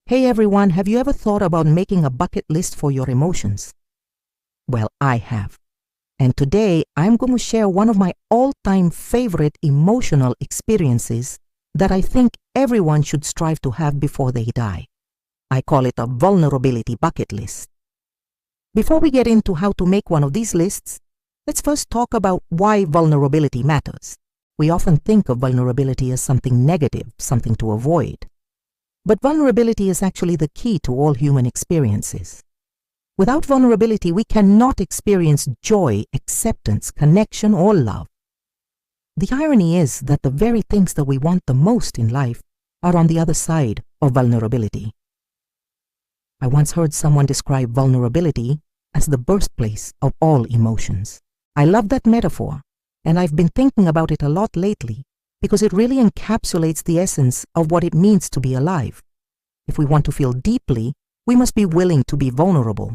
Hey everyone, have you ever thought about making a bucket list for your emotions? Well, I have. And today I'm going to share one of my all-time favorite emotional experiences that I think everyone should strive to have before they die. I call it a vulnerability bucket list. Before we get into how to make one of these lists, let's first talk about why vulnerability matters. We often think of vulnerability as something negative, something to avoid. But vulnerability is actually the key to all human experiences. Without vulnerability, we cannot experience joy, acceptance, connection, or love. The irony is that the very things that we want the most in life are on the other side of vulnerability. I once heard someone describe vulnerability as the birthplace of all emotions. I love that metaphor, and I've been thinking about it a lot lately because it really encapsulates the essence of what it means to be alive. If we want to feel deeply, we must be willing to be vulnerable.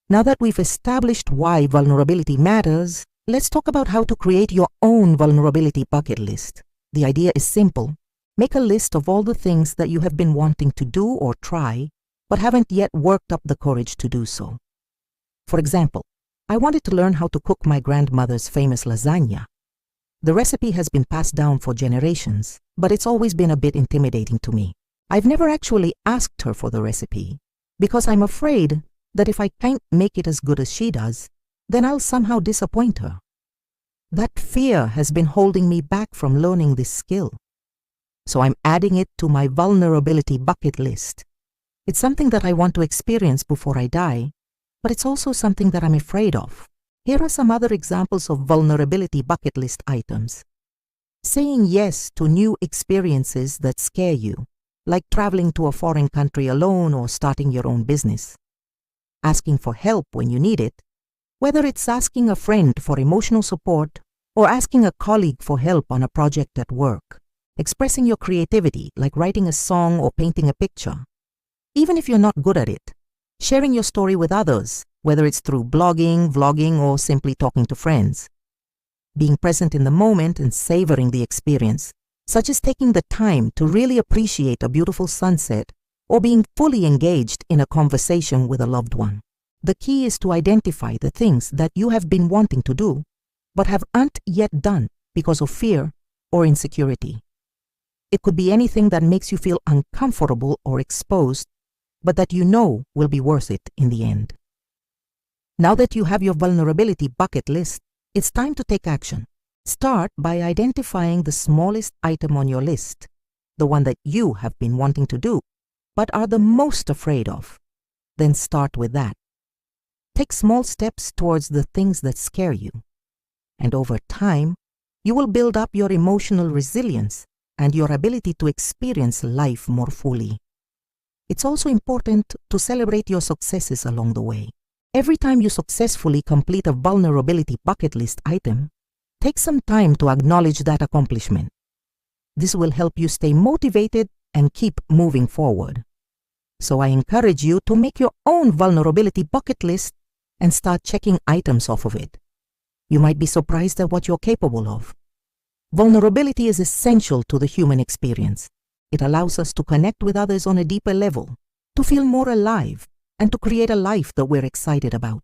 Now that we've established why vulnerability matters, let's talk about how to create your own vulnerability bucket list. The idea is simple. Make a list of all the things that you have been wanting to do or try, but haven't yet worked up the courage to do so. For example, I wanted to learn how to cook my grandmother's famous lasagna. The recipe has been passed down for generations, but it's always been a bit intimidating to me. I've never actually asked her for the recipe because I'm afraid that if I can't make it as good as she does, then I'll somehow disappoint her. That fear has been holding me back from learning this skill. So I'm adding it to my vulnerability bucket list. It's something that I want to experience before I die, but it's also something that I'm afraid of. Here are some other examples of vulnerability bucket list items. Saying yes to new experiences that scare you, like traveling to a foreign country alone or starting your own business. Asking for help when you need it, whether it's asking a friend for emotional support or asking a colleague for help on a project at work. Expressing your creativity, like writing a song or painting a picture. Even if you're not good at it, sharing your story with others, whether it's through blogging, vlogging, or simply talking to friends. Being present in the moment and savoring the experience, such as taking the time to really appreciate a beautiful sunset or being fully engaged in a conversation with a loved one. The key is to identify the things that you have been wanting to do, but haven't yet done because of fear or insecurity. It could be anything that makes you feel uncomfortable or exposed, but that you know will be worth it in the end. Now that you have your vulnerability bucket list, it's time to take action. Start by identifying the smallest item on your list, the one that you have been wanting to do, but are the most afraid of. Then start with that. Take small steps towards the things that scare you. And over time, you will build up your emotional resilience and your ability to experience life more fully. It's also important to celebrate your successes along the way. Every time you successfully complete a vulnerability bucket list item, take some time to acknowledge that accomplishment. This will help you stay motivated and keep moving forward. So I encourage you to make your own vulnerability bucket list and start checking items off of it. You might be surprised at what you're capable of. Vulnerability is essential to the human experience. It allows us to connect with others on a deeper level, to feel more alive, and to create a life that we're excited about.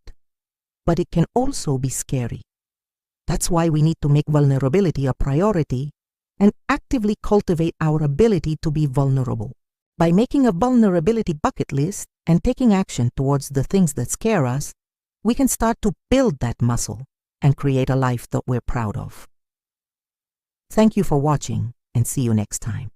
But it can also be scary. That's why we need to make vulnerability a priority and actively cultivate our ability to be vulnerable. By making a vulnerability bucket list and taking action towards the things that scare us, we can start to build that muscle and create a life that we're proud of. Thank you for watching, and see you next time.